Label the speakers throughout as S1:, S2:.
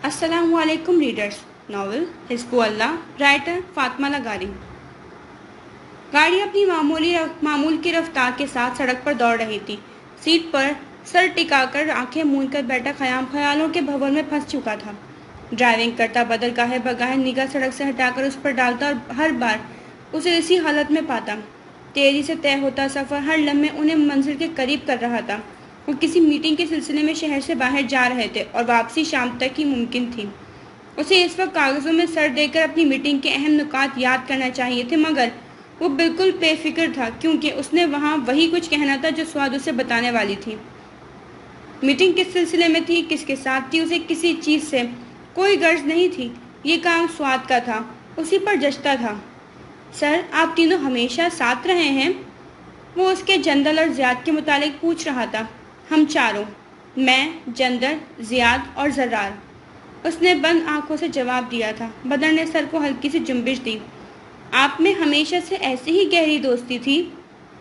S1: अस्सलामु अलैकुम readers. Novel हिस्बु अल्लाह, writer Fatima लगारी। गाड़ी अपनी मामूल की रफ्तार के साथ सड़क पर दौड़ रही थी। सीट पर सर टिकाकर आंखें मूंद कर बैठा खयाम ख्यालों के भंवर में फंस चुका था। ड्राइविंग करता बदल गाहे बगाहे निगाह सड़क से हटाकर उस पर डालता और हर बार उसे इसी हालत में पाता। तेजी से तय होता सफ़र हर लम्हे उन्हें मंजिल के करीब कर रहा था। वो किसी मीटिंग के सिलसिले में शहर से बाहर जा रहे थे और वापसी शाम तक ही मुमकिन थी। उसे इस वक्त कागज़ों में सर देकर अपनी मीटिंग के अहम नुकात याद करना चाहिए थे, मगर वो बिल्कुल बेफिक्र था क्योंकि उसने वहाँ वही कुछ कहना था जो स्वाद उसे बताने वाली थी। मीटिंग किस सिलसिले में थी, किसके साथ थी, उसे किसी चीज़ से कोई गर्ज नहीं थी। ये काम स्वाद का था, उसी पर जचता था। सर, आप तीनों हमेशा साथ रहे हैं? वो उसके जंदल और ज़ियाद के मुतालिक पूछ रहा था। हम चारों, मैं, जंदल, ज़ियाद और ज़र्रार, उसने बंद आंखों से जवाब दिया था। बदर ने सर को हल्की सी जुम्बिश दी। आप में हमेशा से ऐसी ही गहरी दोस्ती थी?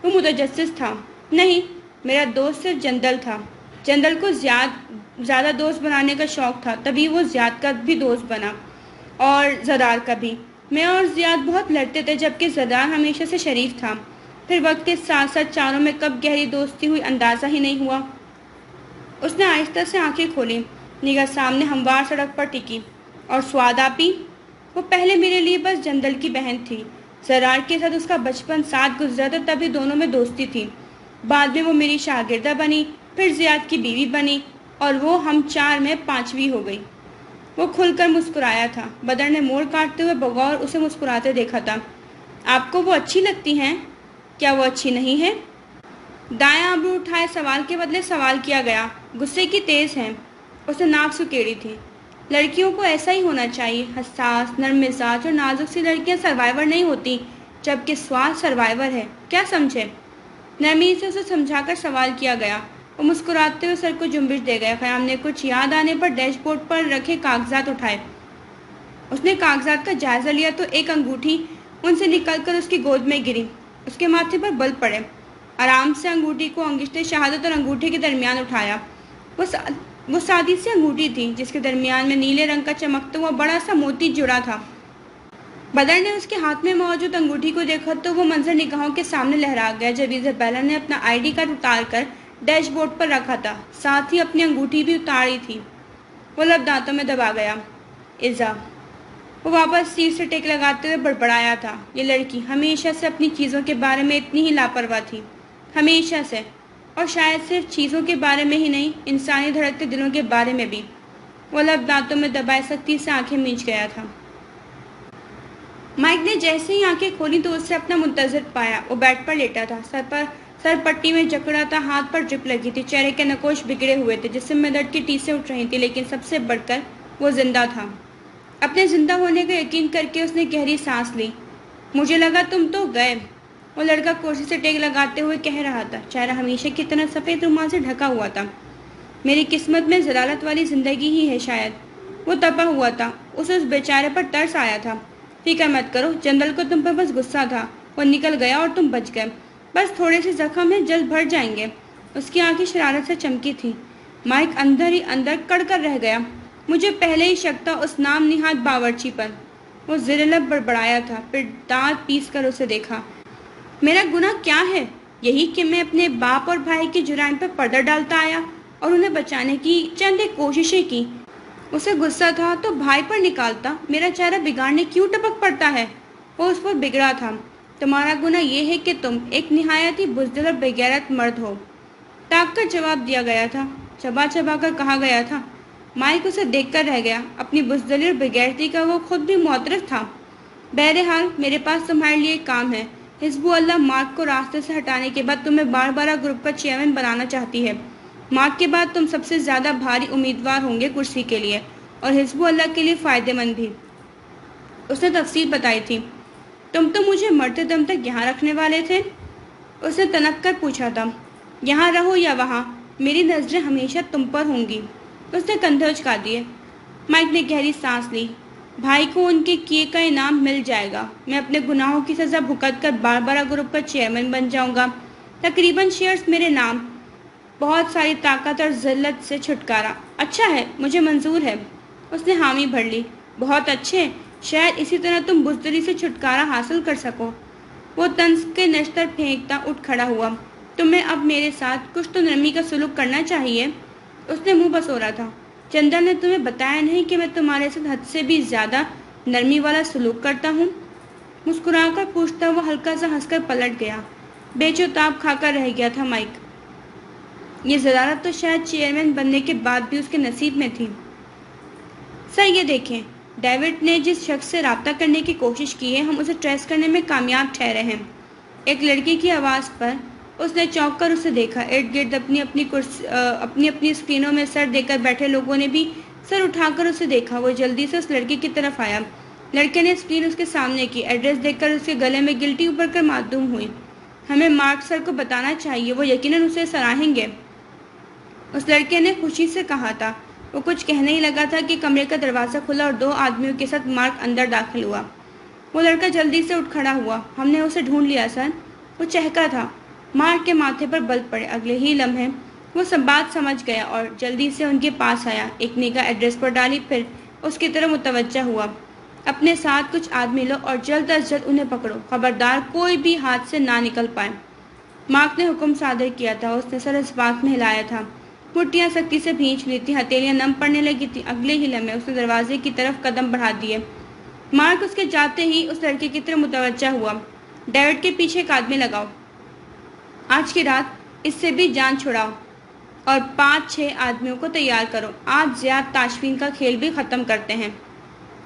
S1: वो मुतजस्सिस था। नहीं, मेरा दोस्त सिर्फ जंदल था। जंदल को ज़्यादा दोस्त बनाने का शौक़ था, तभी वो ज़ियाद का भी दोस्त बना और ज़र्रार का भी। मैं और ज़ियाद बहुत लड़ते थे, जबकि ज़र्रार हमेशा से शरीफ था। फिर वक्त के साथ साथ चारों में कब गहरी दोस्ती हुई अंदाज़ा ही नहीं हुआ। उसने आहिस्ता से आंखें खोली। निगाह सामने हमवार सड़क पर टिकी। और स्वाद आपी? वो पहले मेरे लिए बस जंदल की बहन थी। ज़रार के साथ उसका बचपन साथ गुजरा था, तभी दोनों में दोस्ती थी। बाद में वो मेरी शागिर्दा बनी, फिर ज़ियाद की बीवी बनी और वो हम चार में पांचवी हो गई। वो खुलकर मुस्कुराया था। बदर ने मोड़ काटते हुए बगौर उसे मुस्कुराते देखा था। आपको वो अच्छी लगती हैं? क्या वो अच्छी नहीं है? दायां अब्रू उठाए सवाल के बदले सवाल किया गया। गुस्से की तेज हैं। उसने नाक सुकेड़ी थी। लड़कियों को ऐसा ही होना चाहिए, हसास, नरम मिजाज और नाजुक सी लड़कियां सर्वाइवर नहीं होती, जबकि स्वाद सर्वाइवर है। क्या समझे? नरमी से उसे समझाकर सवाल किया गया। वो मुस्कुराते हुए सर को जुम्बिश दे गया। ख़याम ने कुछ याद आने पर डैशबोर्ड पर रखे कागजात उठाए। उसने कागजात का जायजा लिया तो एक अंगूठी उनसे निकलकर उसकी गोद में गिरी। उसके माथे पर बल पड़े। आराम से अंगूठी को अंगिश्ते शहादत और अंगूठे के दरमियान उठाया। वो सादी सी अंगूठी थी, जिसके दरमियान में नीले रंग का चमकता हुआ बड़ा सा मोती जुड़ा था। बदर ने उसके हाथ में मौजूद अंगूठी को देखा तो वो मंजर निगाहों के सामने लहरा गया। जब इज़ाबेला ने अपना ID कार्ड उतार कर डैशबोर्ड पर रखा था, साथ ही अपनी अंगूठी भी उतारी थी। वो लब दांतों में दबा गया। इज़ा, वो वापस सीट से टेक लगाते हुए बड़बड़ाया था। ये लड़की हमेशा से अपनी चीज़ों के बारे में इतनी ही लापरवाह थी, हमेशा से। और शायद सिर्फ चीज़ों के बारे में ही नहीं, इंसानी धड़कते दिलों के बारे में भी। वो लब दांतों में दबाए सख्ती से आंखें मींच गया था। माइक ने जैसे ही आंखें खोली तो उससे अपना मुंतज़िर पाया। वो बेड पर लेटा था, सर पट्टी में जकड़ा था, हाथ पर ड्रिप लगी थी, चेहरे के नकोश बिगड़े हुए थे, जिससे में दर्द की टीसें उठ रही थी, लेकिन सबसे बढ़कर वो जिंदा था। अपने जिंदा होने का यकीन करके उसने गहरी सांस ली। मुझे लगा तुम तो गए, वो लड़का कुर्सी से टेक लगाते हुए कह रहा था। चेहरा हमेशा की तरह सफ़ेद रुमाल से ढका हुआ था। मेरी किस्मत में जलालत वाली ज़िंदगी ही है शायद। वो तपा हुआ था। उसे उस बेचारे पर तरस आया था। फिक्र मत करो, जंदल को तुम पर बस गुस्सा था, वो निकल गया और तुम बच गए। बस थोड़े से जख्म है, जल्द भर जाएंगे। उसकी आंखें शरारत से चमकी थी। माइक अंदर ही अंदर कड़कर रह गया। मुझे पहले ही शक था उस नाम निहाद बावर्ची पर। वो ज़िर-लब बड़बड़ाया था, फिर दांत पीस कर उसे देखा। मेरा गुनाह क्या है? यही कि मैं अपने बाप और भाई के जुराइम पर पर्दा डालता आया और उन्हें बचाने की चंद कोशिशें की। उसे गुस्सा था तो भाई पर निकालता। मेरा चेहरा बिगाड़ने क्यों टपक पड़ता है? वो उस पर बिगड़ा था। तुम्हारा गुनाह यह है कि तुम एक निहायत ही बुज़दिल और बेगैरत मर्द हो। ताक कर जवाब दिया गया था, चबा चबा कर कहा गया था। माइक उसे देखकर रह गया। अपनी बुज़दिली और बेगैरती का वो खुद भी मुतरफ था। बहरहाल, मेरे पास तुम्हारे लिए काम है। हिज़्बु अल्लाह मार्क को रास्ते से हटाने के बाद तुम्हें बारबारा ग्रुप का चेयरमैन बनाना चाहती है। मार्क के बाद तुम सबसे ज़्यादा भारी उम्मीदवार होंगे कुर्सी के लिए, और हिज़्बु अल्लाह के लिए फ़ायदेमंद भी। उसने तफसील बताई थी। तुम तो मुझे मरते दम तक यहाँ रखने वाले थे? उसने तनक कर पूछा था। यहाँ रहो या वहाँ, मेरी नज़रें हमेशा तुम पर होंगी। उसने कंधे उचका दिए। माइक ने गहरी सांस ली। भाई को उनके किए का इनाम मिल जाएगा। मैं अपने गुनाहों की सज़ा भुगत कर बारबारा ग्रुप का चेयरमैन बन जाऊंगा। तकरीबन शेयर्स मेरे नाम, बहुत सारी ताकत और ज़िल्लत से छुटकारा। अच्छा है, मुझे मंजूर है। اس نے हामी भर ली। बहुत अच्छे, शायद इसी तरह तुम बुजदरी से छुटकारा हासिल कर सको। वो तंज के नश्तर फेंकता उठ खड़ा हुआ। तुम्हें अब मेरे साथ कुछ तो नरमी का सलूक करना चाहिए। उसने मुंह बसोरा था। चंदन ने तुम्हें बताया नहीं कि मैं तुम्हारे साथ हद से भी ज्यादा नरमी वाला सलूक करता हूँ? मुस्कुराकर पूछता हुआ हल्का सा हंसकर पलट गया। बेचौताब खाकर रह गया था माइक। ये ज़रारत तो शायद चेयरमैन बनने के बाद भी उसके नसीब में थी। सर ये देखें, डेविड ने जिस शख्स से रब्ता करने की कोशिश की है, हम उसे ट्रेस करने में कामयाब ठहरे हैं। एक लड़की की आवाज़ पर उसने चौंक कर उसे देखा। इर्द गिर्द अपनी अपनी स्क्रीनों में सर देकर बैठे लोगों ने भी सर उठाकर उसे देखा। वो जल्दी से उस लड़की की तरफ आया। लड़के ने स्क्रीन उसके सामने की। एड्रेस देखकर उसके गले में गिल्टी उभर कर मासूम हुई। हमें मार्क सर को बताना चाहिए, वो यकीनन उसे सराहेंगे, उस लड़के ने खुशी से कहा था। वो कुछ कहने ही लगा था कि कमरे का दरवाज़ा खुला और 2 आदमियों के साथ मार्क अंदर दाखिल हुआ। वो लड़का जल्दी से उठ खड़ा हुआ। हमने उसे ढूंढ लिया सर, वो चहका था। मार्क के माथे पर बल पड़े। अगले ही लम्हे वो सब बात समझ गया और जल्दी से उनके पास आया। एक निगाह एड्रेस पर डाली, फिर उसकी तरफ मुतवज्जा हुआ। अपने साथ कुछ आदमी लो और जल्द अज जल्द उन्हें पकड़ो, खबरदार कोई भी हाथ से ना निकल पाए। मार्क ने हुक्म सादर किया था। उसने सर इस बात में हिलाया था। मुट्ठियां सख्ती से भींच ली थी, हथेलियां नम पड़ने लगी थी। अगले ही लम्हे उसने दरवाजे की तरफ कदम बढ़ा दिए। मार्क उसके जाते ही उस लड़के की तरफ मुतवज्जा हुआ। डेविड के पीछे एक आदमी लगाओ, आज की रात इससे भी जान छुड़ाओ और 5-6 आदमियों को तैयार करो। आज ज़ियाद ताशफीन का खेल भी ख़त्म करते हैं।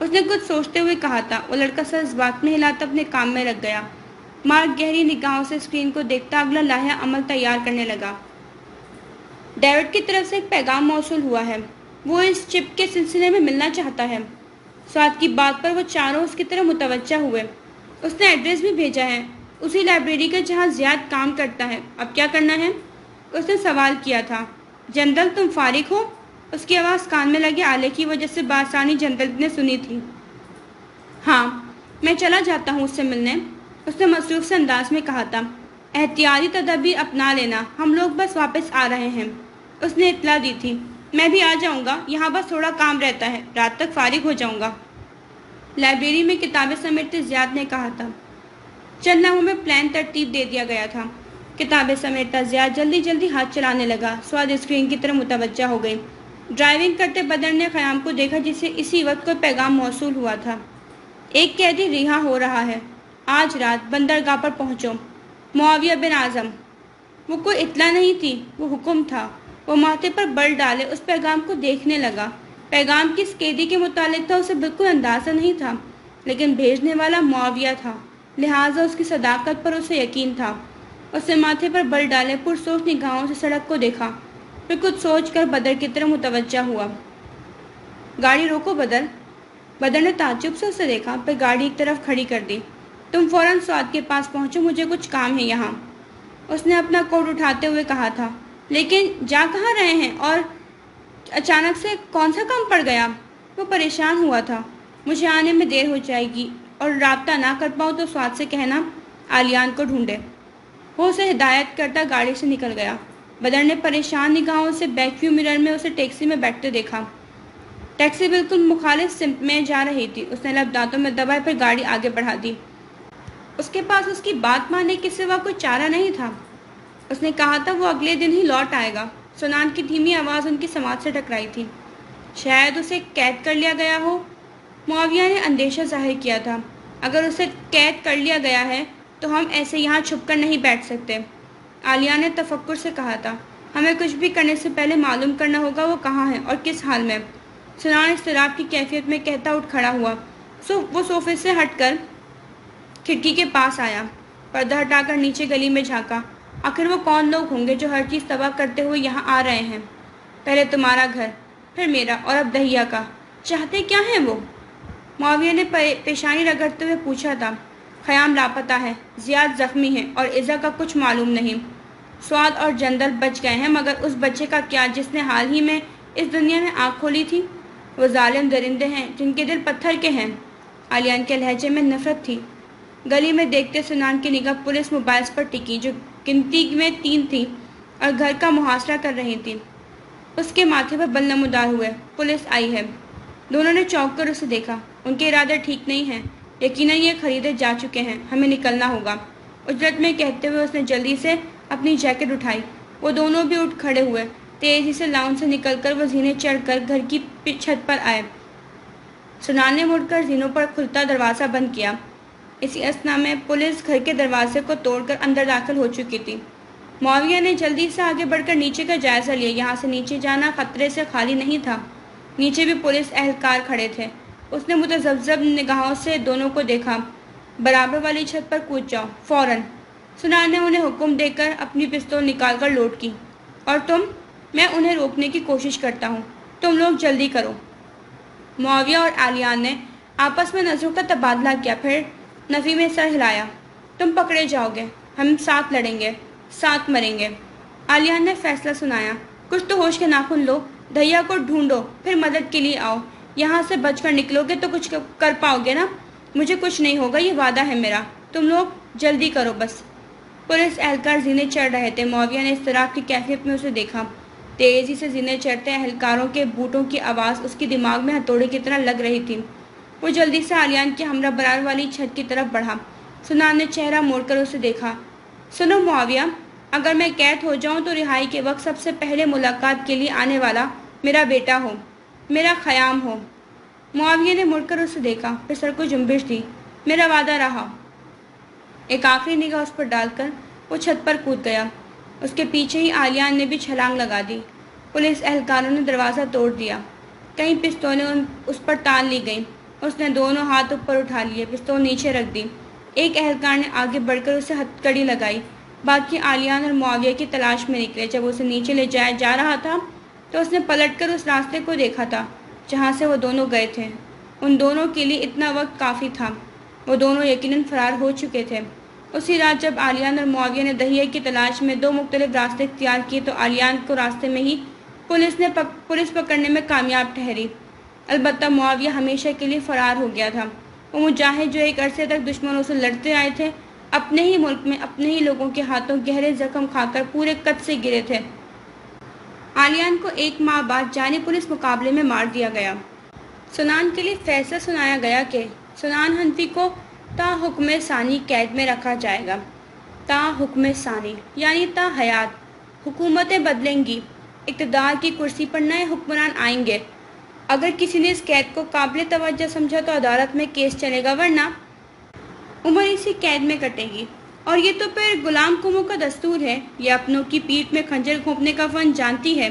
S1: उसने कुछ सोचते हुए कहा था। वो लड़का सर इस बात में हिलाता अपने काम में लग गया। मार्क गहरी निगाहों से स्क्रीन को देखता अगला लाया अमल तैयार करने लगा। डेविड की तरफ से एक पैगाम मौसूल हुआ है। वो इस चिप के सिलसिले में मिलना चाहता है। स्वाद की बात पर वो चारों उसकी तरफ मुतवज्जा हुए। उसने एड्रेस भी भेजा है, उसी लाइब्रेरी का जहाँ ज़ियाद काम करता है। अब क्या करना है? उसने सवाल किया था। जनरल तुम फारिग हो? उसकी आवाज़ कान में लगे आले की वजह से बासानी जनरल ने सुनी थी। हाँ, मैं चला जाता हूँ उससे मिलने, उसने मसरूफ से अंदाज में कहा था। एहतियाती तदबीर अपना लेना, हम लोग बस वापस आ रहे हैं। उसने इत्तला दी थी। मैं भी आ जाऊँगा, यहाँ बस थोड़ा काम रहता है, रात तक फारिग हो जाऊँगा। लाइब्रेरी में किताबें समेटते ज़ियाद ने कहा था। चंद लम्हों में प्लान तरतीब दे दिया गया था। किताबें समेटता ज़ियाद जल्दी जल्दी हाथ चलाने लगा। स्वाद स्क्रीन की तरफ मुतवज्जा हो गई। ड्राइविंग करते बदर ने ख़याम को देखा जिसे इसी वक्त कोई पैगाम मौसूल हुआ था। एक कैदी रिहा हो रहा है, आज रात बंदरगाह पर पहुँचो, मुआविया बिन आज़म। वो कोई इत्तला नहीं थी, वो हुक्म था। वो माथे पर बल डाले उस पैगाम को देखने लगा। पैगाम किस कैदी के मुतालिक था उसे बिल्कुल अंदाज़ा नहीं था, लेकिन भेजने वाला मुआविया था, लिहाजा उसकी सदाकत पर उसे यकीन था। उसने माथे पर बल डाले पुरसोच निगाहों से सड़क को देखा, फिर कुछ सोच कर बदर की तरफ मुतवज्जा हुआ। गाड़ी रोको बदर। बदर ने ताज्जुब से उसे देखा, फिर गाड़ी एक तरफ खड़ी कर दी। तुम फौरन स्वाद के पास पहुंचो, मुझे कुछ काम है यहाँ, उसने अपना कोट उठाते हुए कहा था। लेकिन जा कहाँ रहे हैं और अचानक से कौन सा काम पड़ गया? वो परेशान हुआ था। मुझे आने में देर हो जाएगी और राब्ता ना कर पाऊँ तो स्वाद से कहना आलियान को ढूंढे। वो उसे हिदायत करता गाड़ी से निकल गया। बदर ने परेशान निगाहों से बैकव्यू मिरर में उसे टैक्सी में बैठते देखा। टैक्सी बिल्कुल मुखालिफ सिमत में जा रही थी। उसने लब दांतों में दबाए, फिर गाड़ी आगे बढ़ा दी। उसके पास उसकी बात मानने के सिवा कोई चारा नहीं था। उसने कहा था वो अगले दिन ही लौट आएगा। सुनान की धीमी आवाज़ उनकी समाज से टकराई थी। शायद उसे कैद कर लिया गया हो, मुआविया ने अंदेशा जाहिर किया था। अगर उसे कैद कर लिया गया है तो हम ऐसे यहाँ छुप कर नहीं बैठ सकते, आलिया ने तफक्कुर से कहा था। हमें कुछ भी करने से पहले मालूम करना होगा वो कहाँ है और किस हाल में। सुनान इस्तराब की कैफियत में कहता उठ खड़ा हुआ। वो सोफे से हटकर खिड़की के पास आया, पर्दा हटाकर नीचे गली में झांका। आखिर वो कौन लोग होंगे जो हर चीज़ तबाह करते हुए यहाँ आ रहे हैं? पहले तुम्हारा घर, फिर मेरा और अब दहिया का। चाहते क्या हैं वो? मुआविया ने पेशानी रगड़ते हुए पूछा था। ख़याम लापता है, ज़ियाद ज़ख्मी है और इज़ा का कुछ मालूम नहीं। स्वाद और जंदल बच गए हैं, मगर उस बच्चे का क्या जिसने हाल ही में इस दुनिया में आँख खोली थी? वो जालिम दरिंदे हैं जिनके दिल पत्थर के हैं। आलियान के लहजे में नफरत थी। गली में देखते सुनान की निगाह पुलिस मोबाइल्स पर टिकी जो गिनती में 3 थी और घर का मुहासरा कर रही थी। उसके माथे पर बल नमूदार हुए। पुलिस आई है। دونوں نے چونک کر اسے دیکھا۔ ان کے ارادے ٹھیک نہیں ہیں، یقیناً یہ خریدے جا چکے ہیں، ہمیں نکلنا ہوگا، اجرت میں کہتے ہوئے اس نے جلدی سے اپنی جیکٹ اٹھائی۔ وہ دونوں بھی اٹھ کھڑے ہوئے، تیزی سے لاؤن سے نکل کر وہ زینے چڑھ کر گھر کی چھت پر آئے۔ سنان نے مڑ کر زینوں پر کھلتا دروازہ بند کیا۔ اسی اثنا میں پولیس گھر کے دروازے کو توڑ کر اندر داخل ہو چکی تھی۔ معاویہ نے جلدی سے آگے بڑھ کر نیچے کا جائزہ لیا۔ یہاں سے نیچے جانا خطرے سے خالی نہیں تھا، نیچے بھی پولیس اہلکار کھڑے تھے۔ اس نے متذبذب نگاہوں سے دونوں کو دیکھا۔ برابر والی چھت پر کود جاؤ، فوراً۔ سنان نے انہیں حکم دے کر اپنی پستول نکال کر لوڈ کی۔ اور تم؟ میں انہیں روکنے کی کوشش کرتا ہوں، تم لوگ جلدی کرو۔ معاویہ اور آلیان نے آپس میں نظروں کا تبادلہ کیا، پھر نفی میں سر ہلایا۔ تم پکڑے جاؤ گے، ہم ساتھ لڑیں گے، ساتھ مریں گے۔ آلیان نے فیصلہ سنایا۔ کچھ تو ہوش کے ناخن لو، دھیا کو ڈھونڈو، پھر مدد کے لیے آؤ۔ یہاں سے بچ کر نکلو گے تو کچھ کر پاؤ گے نا؟ مجھے کچھ نہیں ہوگا، یہ وعدہ ہے میرا۔ تم لوگ جلدی کرو بس۔ پولیس اہلکار زینے چڑھ رہے تھے۔ معاویہ نے اضطراب کی کیفیت میں اسے دیکھا۔ تیزی سے زینے چڑھتے اہلکاروں کے بوٹوں کی آواز اس کے دماغ میں ہتھوڑے کی طرح لگ رہی تھی۔ وہ جلدی سے آلیان کی ہمراہ برار والی چھت کی طرف بڑھا۔ سنان نے چہرہ موڑ کر اسے دیکھا۔ سنو معاویہ، اگر میں قید ہو جاؤں تو رہائی کے وقت سب سے پہلے ملاقات کے لیے آنے والا میرا بیٹا ہو، میرا خیام ہو۔ معاویہ نے مڑ کر اسے دیکھا، پھر سر کو جنبش دی۔ میرا وعدہ رہا۔ ایک آخری نگاہ اس پر ڈال کر وہ چھت پر کود گیا۔ اس کے پیچھے ہی آلیان نے بھی چھلانگ لگا دی۔ پولیس اہلکاروں نے دروازہ توڑ دیا۔ کئی پستولیں اس پر تان لی گئیں۔ اس نے دونوں ہاتھ اوپر اٹھا لیے، پستول نیچے رکھ دی۔ ایک اہلکار نے آگے بڑھ کر اسے ہتھکڑی لگائی۔ باقی آلیان اور معاویہ کی تلاش میں نکلے۔ جب اسے نیچے لے جایا جا رہا تھا تو اس نے پلٹ کر اس راستے کو دیکھا تھا جہاں سے وہ دونوں گئے تھے۔ ان دونوں کے لیے اتنا وقت کافی تھا، وہ دونوں یقیناً فرار ہو چکے تھے۔ اسی رات جب آلیان اور معاویہ نے دہیے کی تلاش میں دو مختلف راستے اختیار کیے تو آلیان کو راستے میں ہی پولیس پکڑنے میں کامیاب ٹھہری۔ البتہ معاویہ ہمیشہ کے لیے فرار ہو گیا تھا۔ وہ مجاہد جو ایک عرصے تک دشمنوں سے لڑتے آئے تھے، اپنے ہی ملک میں اپنے ہی لوگوں کے ہاتھوں گہرے زخم کھا کر پورے قد سے گرے تھے۔ آلیان کو 1 ماہ بعد جانی پولیس مقابلے میں مار دیا گیا۔ سنان کے لیے فیصلہ سنایا گیا کہ سنان حنفی کو تا حکم ثانی قید میں رکھا جائے گا۔ تا حکم ثانی یعنی تا حیات۔ حکومتیں بدلیں گی، اقتدار کی کرسی پر نئے حکمران آئیں گے۔ اگر کسی نے اس قید کو قابل توجہ سمجھا تو عدالت میں کیس چلے گا، ورنہ عمر اسی قید میں کٹے گی۔ اور یہ تو پھر غلام قوموں کا دستور ہے، یہ اپنوں کی پیٹھ میں خنجر گھونپنے کا فن جانتی ہے۔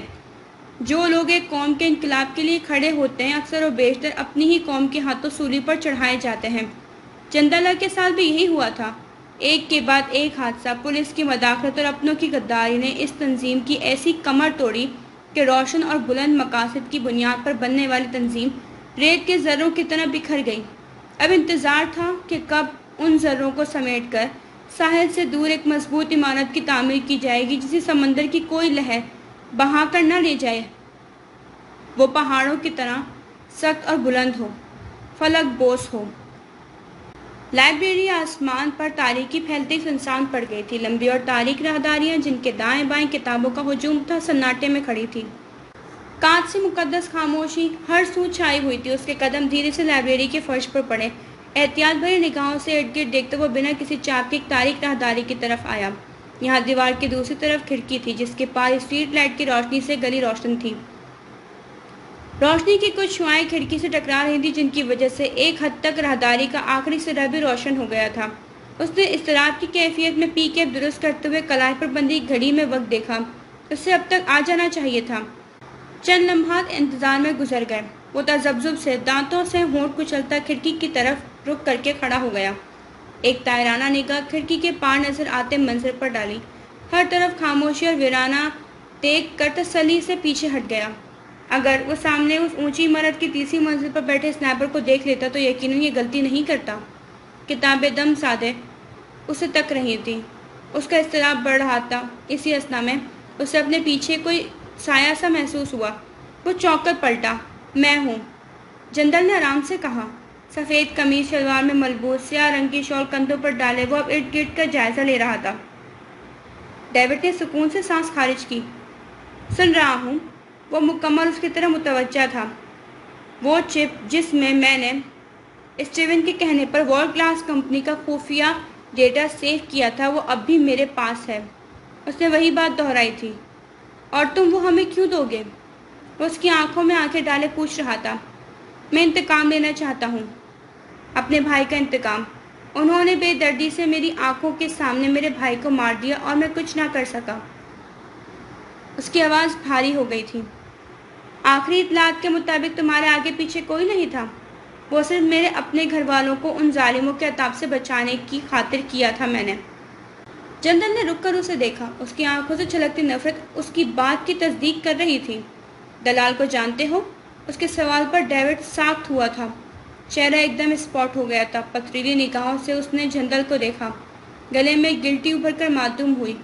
S1: جو لوگ ایک قوم کے انقلاب کے لیے کھڑے ہوتے ہیں اکثر و بیشتر اپنی ہی قوم کے ہاتھوں سولی پر چڑھائے جاتے ہیں۔ جندالہ کے ساتھ بھی یہی ہوا تھا۔ ایک کے بعد ایک حادثہ، پولیس کی مداخلت اور اپنوں کی غداری نے اس تنظیم کی ایسی کمر توڑی کہ روشن اور بلند مقاصد کی بنیاد پر بننے والی تنظیم ریت کے ذروں کی طرح بکھر گئی۔ اب انتظار تھا کہ کب ان ذروں کو سمیٹ کر ساحل سے دور ایک مضبوط عمارت کی تعمیر کی جائے گی جسے سمندر کی کوئی لہر بہا کر نہ لے جائے۔ وہ پہاڑوں کی طرح سخت اور بلند ہو، فلک بوس ہو۔ لائبریری آسمان پر تاریکی پھیلتی سنسان پڑ گئی تھی۔ لمبی اور تاریک راہداریاں جن کے دائیں بائیں کتابوں کا ہجوم تھا سناٹے میں کھڑی تھی۔ کانچ سے مقدس خاموشی ہر سو چھائی ہوئی تھی۔ اس کے قدم دھیرے سے لائبریری کے فرش پر پڑے۔ احتیاط بھری نگاہوں سے ارد گرد دیکھتے وہ بنا کسی چاپ کے ایک تاریک راہداری کی طرف آیا۔ یہاں دیوار کی دوسری طرف کھڑکی تھی جس کے پار اسٹریٹ لائٹ کی روشنی سے گلی روشن تھی۔ روشنی کی کچھ شعاعیں کھڑکی سے ٹکرا رہی تھیں جن کی وجہ سے ایک حد تک راہداری کا آخری سرا بھی روشن ہو گیا تھا۔ اس نے اضطراب کی کیفیت میں پی کیپ درست کرتے ہوئے کلائی پر بندی گھڑی میں وقت دیکھا۔ اسے اب تک آ جانا چاہیے تھا۔ چند لمحات انتظار میں گزر گئے۔ وہ تذبذب سے دانتوں سے ہونٹ کچلتا کھڑکی کی طرف رخ کر کے کھڑا ہو گیا۔ ایک طائرانہ نگاہ کھڑکی کے پار نظر آتے منظر پر ڈالی۔ ہر طرف خاموشی اور ویرانہ دیکھ کر تسلی سے پیچھے ہٹ گیا۔ اگر وہ سامنے اس اونچی عمارت کی تیسری منزل پر بیٹھے اسنائپر کو دیکھ لیتا تو یقیناً یہ غلطی نہیں کرتا۔ کتابیں دم سادے اسے تک رہی تھیں۔ اس کا اضطراب بڑھ رہا تھا۔ اسی اثنا میں اسے اپنے پیچھے کوئی سایہ سا محسوس ہوا۔ وہ چونک کر پلٹا۔ میں ہوں، جنرل نے آرام سے کہا۔ سفید قمیض شلوار میں ملبوس، سیاہ رنگ کی شال کندھوں پر ڈالے وہ اب ارد گرد کا جائزہ لے رہا تھا۔ ڈیوڈ نے سکون سے سانس خارج کی۔ سن رہا ہوں۔ وہ مکمل اس کی طرف متوجہ تھا۔ وہ چپ جس میں نے اسٹیون کے کہنے پر ورلڈ کلاس کمپنی کا خفیہ ڈیٹا سیو کیا تھا، وہ اب بھی میرے پاس ہے۔ اس نے وہی بات دہرائی تھی۔ اور تم وہ ہمیں کیوں دو گے؟ وہ اس کی آنکھوں میں آنکھیں ڈالے پوچھ رہا تھا۔ میں انتقام لینا چاہتا ہوں، اپنے بھائی کا انتقام۔ انہوں نے بے دردی سے میری آنکھوں کے سامنے میرے بھائی کو مار دیا اور میں کچھ نہ کر سکا۔ اس کی آواز بھاری ہو گئی تھی۔ آخری اطلاعات کے مطابق تمہارے آگے پیچھے کوئی نہیں تھا؟ وہ صرف میرے اپنے گھر والوں کو ان ظالموں کے عذاب سے بچانے کی خاطر کیا تھا میں نے۔ جنرل نے رک کر اسے دیکھا۔ اس کی آنکھوں سے چھلکتی نفرت اس کی بات کی تصدیق کر رہی تھی۔ دلال کو جانتے ہو؟ اس کے سوال پر ڈیوڈ ساخت ہوا تھا۔ چہرہ ایک دم اسپاٹ ہو گیا تھا۔ پتھریلی نگاہوں سے اس نے جنرل کو دیکھا۔ گلے میں گلٹی ابھر کر معدوم ہوئی۔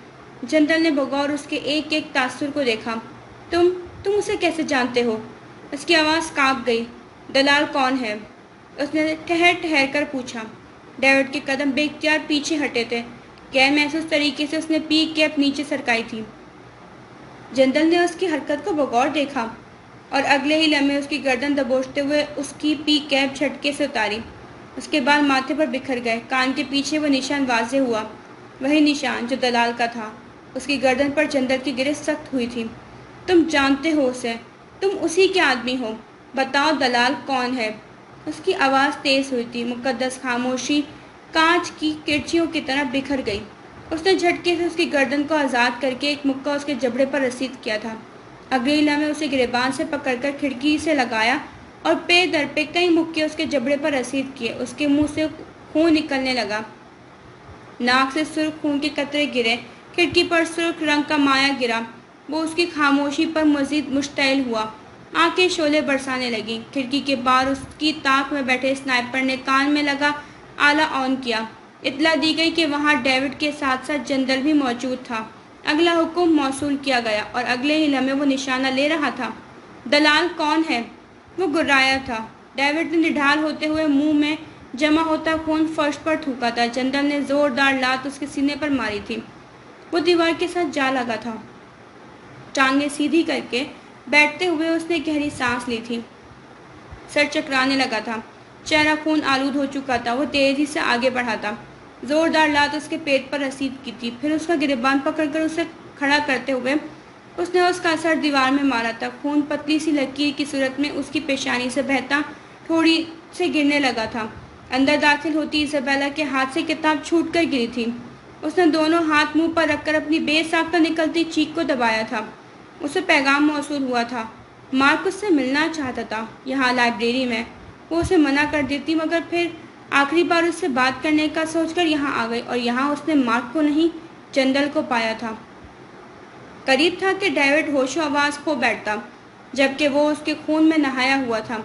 S1: جنرل نے بغور اس کے ایک ایک تاثر کو دیکھا۔ تم اسے کیسے جانتے ہو؟ اس کی آواز کانپ گئی۔ دلال کون ہے؟ اس نے ٹھہر کر پوچھا۔ ڈیوڈ کے قدم بے اختیار پیچھے ہٹے تھے۔ غیر محسوس طریقے سے اس نے پی کیپ نیچے سرکائی تھی۔ جنرل نے اس کی حرکت کو بغور دیکھا اور اگلے ہی لمحے اس کی گردن دبوچتے ہوئے اس کی پی کیپ جھٹکے سے اتاری۔ اس کے بال ماتھے پر بکھر گئے۔ کان کے پیچھے وہ نشان واضح ہوا، وہی نشان جو دلال کا تھا۔ اس کی گردن پر جنرل کی گرفت سخت ہوئی تھی۔ تم جانتے ہو اسے؟ تم اسی کے آدمی ہو؟ بتاؤ دلال کون ہے؟ اس کی آواز تیز ہوئی تھی۔ مقدس خاموشی کانچ کی کرچیوں کی طرح بکھر گئی۔ اس نے جھٹکے سے اس کی گردن کو آزاد کر کے ایک مکہ اس کے جبڑے پر رسید کیا تھا۔ اگلے ہی لمحے اسے گریبان سے پکڑ کر کھڑکی سے لگایا اور پے در پہ کئی مکے اس کے جبڑے پر رسید کیے۔ اس کے منہ سے خون نکلنے لگا، ناک سے سرخ خون کے قطرے گرے، کھڑکی پر سرخ رنگ کا مایہ گرا۔ وہ اس کی خاموشی پر مزید مشتعل ہوا، آنکھیں شعلے برسانے لگیں۔ کھڑکی کے باہر اس کی تاک میں بیٹھے سنائپر نے کان میں لگا آلہ آن کیا۔ اطلاع دی گئی کہ وہاں ڈیوڈ کے ساتھ ساتھ جنرل بھی موجود تھا۔ اگلا حکم موصول کیا گیا اور اگلے ہی لمحے وہ نشانہ لے رہا تھا۔ دلال کون ہے؟ وہ گرایا تھا۔ ڈیوڈ نے نڈھال ہوتے ہوئے منہ میں جمع ہوتا خون فرش پر تھوکا تھا۔ جنرل نے زوردار لات اس کے سینے پر ماری تھی۔ وہ دیوار کے ساتھ جا لگا تھا۔ ٹانگیں سیدھی کر کے بیٹھتے ہوئے اس نے گہری سانس لی تھی۔ سر چکرانے لگا تھا، چہرہ خون آلود ہو چکا تھا۔ وہ تیزی سے آگے بڑھا تھا۔ زوردار لات اس کے پیٹ پر رسید کی تھی۔ پھر اس کا گریبان پکڑ کر اسے کھڑا کرتے ہوئے اس نے اس کا سر دیوار میں مارا تھا۔ خون پتلی سی لکیر کی صورت میں اس کی پیشانی سے بہتا تھوڑی سے گرنے لگا تھا۔ اندر داخل ہوتی ایزابیلا کے ہاتھ سے کتاب چھوٹ کر گری تھی۔ اس نے دونوں ہاتھ منہ پر رکھ کر اپنی بے ساختہ نکلتی چیخ کو دبایا تھا۔ اسے پیغام موصول ہوا تھا۔ مارک اس سے ملنا چاہتا تھا، یہاں لائبریری میں۔ وہ اسے منع کر دیتی مگر پھر آخری بار اس سے بات کرنے کا سوچ کر یہاں آ گئی، اور یہاں اس نے مارک کو نہیں جنرل کو پایا تھا۔ قریب تھا کہ ڈیوڈ ہوش و آواز کھو بیٹھتا، جبکہ وہ اس کے خون میں نہایا ہوا تھا۔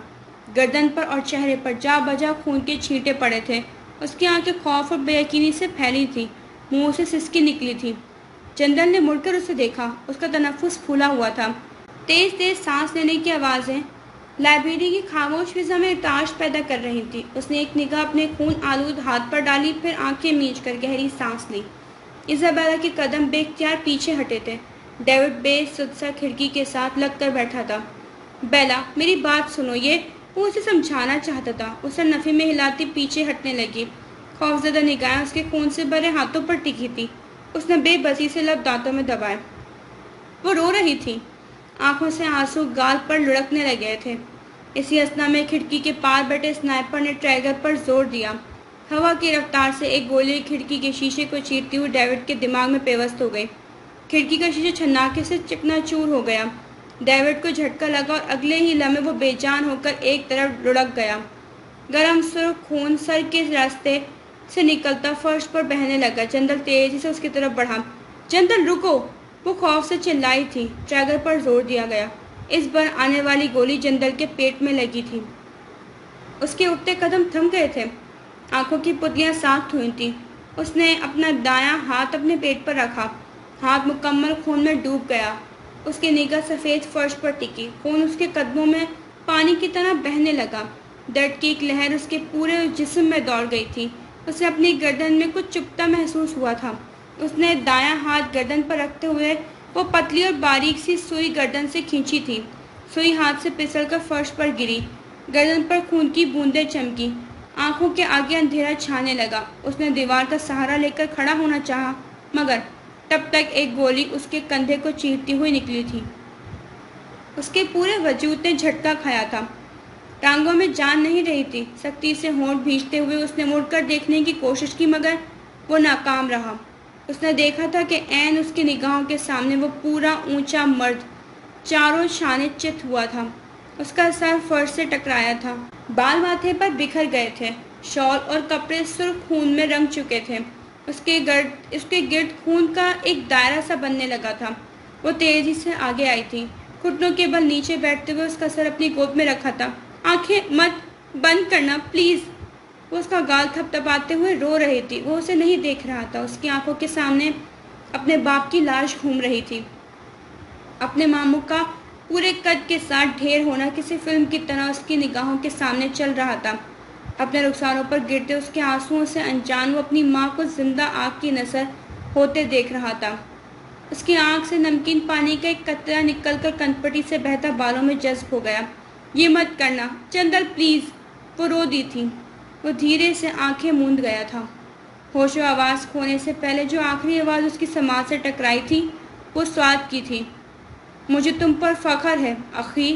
S1: گردن پر اور چہرے پر جا بجا خون کے چھینٹے پڑے تھے۔ اس کی آنکھیں خوف اور بے یقینی سے پھیلی تھیں، منہ سے سسکی نکلی تھی۔ جنرل نے مڑ کر اسے دیکھا۔ اس کا تنفس پھولا ہوا تھا، تیز تیز سانس لینے کی آوازیں لائبریری کی خاموش فضا میں ارتعاش پیدا کر رہی تھی۔ اس نے ایک نگاہ اپنے خون آلود ہاتھ پر ڈالی، پھر آنکھیں میچ کر گہری سانس لی۔ ایزابیلا کے قدم بے اختیار پیچھے ہٹے تھے۔ ڈیوڈ بے سدسا کھڑکی کے ساتھ لگ کر بیٹھا تھا۔ بیلا، میری بات سنو، یہ وہ اسے سمجھانا چاہتا تھا۔ اسے نفی میں ہلاتی پیچھے ہٹنے لگی۔ خوفزدہ نگاہیں اس کے خون سے بھرے ہاتھوں پر ٹکی تھی۔ اس نے بے بسی سے لب دانتوں میں دبائے۔ وہ رو رہی تھی، آنکھوں سے آنسو گال پر لڑکنے لگے تھے۔ اسی اثنا میں کھڑکی کے پار بیٹھے سنائپر نے ٹریگر پر زور دیا۔ ہوا کی رفتار سے ایک گولی کھڑکی کے شیشے کو چیرتی ہوئی ڈیوڈ کے دماغ میں پیوست ہو گئی۔ کھڑکی کا شیشہ چھناکے سے چکنا چور ہو گیا۔ ڈیوڈ کو جھٹکا لگا اور اگلے ہی لمحے وہ بے جان ہو کر ایک طرف لڑک گیا۔ گرم سرخ خون سر کے راستے سے نکلتا فرش پر بہنے لگا۔ جنرل تیزی سے اس کی طرف بڑھا۔ جنرل رکو! وہ خوف سے چلائی تھی۔ ٹریگر پر زور دیا گیا۔ اس بار آنے والی گولی جنرل کے پیٹ میں لگی تھی۔ اس کے اٹھتے قدم تھم گئے تھے، آنکھوں کی پتلیاں ساخت ہوئی تھیں۔ اس نے اپنا دایاں ہاتھ اپنے پیٹ پر رکھا، ہاتھ مکمل خون میں ڈوب گیا۔ اس کی نگاہ سفید فرش پر ٹکی، خون اس کے قدموں میں پانی کی طرح بہنے لگا۔ درد کی ایک لہر اس کے پورے جسم میں دوڑ گئی تھی۔ اسے اپنی گردن میں کچھ چبھتا محسوس ہوا تھا۔ اس نے دایاں ہاتھ گردن پر رکھتے ہوئے وہ پتلی اور باریک سی سوئی گردن سے کھینچی تھی۔ سوئی ہاتھ سے پھسل کر فرش پر گری۔ गर्दन पर खून की बूंदें चमकी। आंखों के आगे अंधेरा छाने लगा। उसने दीवार का सहारा लेकर खड़ा होना चाहा, मगर तब तक एक गोली उसके कंधे को चीरती हुई निकली थी। उसके पूरे वजूद ने झटका खाया था। टांगों में जान नहीं रही थी। सख्ती से होंठ भींचते हुए उसने मुड़कर देखने की कोशिश की, मगर वो नाकाम रहा। उसने देखा था कि ऐन उसकी निगाहों के सामने वो पूरा ऊंचा मर्द चारों शाने चित हुआ था। उसका सर फर्श से टकराया था। बाल माथे पर बिखर गए थे। शॉल और कपड़े सुर्ख खून में रंग चुके थे। उसके गिर्द खून का एक दायरा सा बनने लगा था। वो तेजी से आगे आई थी। घुटनों के बल नीचे बैठते हुए उसका सर अपनी गोद में रखा था। आंखें मत बंद करना प्लीज। वो उसका गाल थपथपाते हुए रो रही थी। वो उसे नहीं देख रहा था। उसकी आंखों के सामने अपने बाप की लाश घूम रही थी। अपने मामू का पूरे कद के साथ ढेर होना किसी फिल्म की तरह उसकी निगाहों के सामने चल रहा था। अपने रुखसारों पर गिरते उसके आंसुओं से अनजान वो अपनी माँ को जिंदा आग की नज़र होते देख रहा था। उसकी आंख से नमकीन पानी का एक कतरा निकलकर कनपटी से बहता बालों में जज्ब हो गया। ये मत करना चंदर प्लीज़। वो रो दी थी। वो धीरे से आंखें मूंद गया था। होशो आवाज़ खोने से पहले जो आखिरी आवाज़ उसकी समाज से टकराई थी वो स्वाद की थी। मुझे तुम पर फख्र है अखी।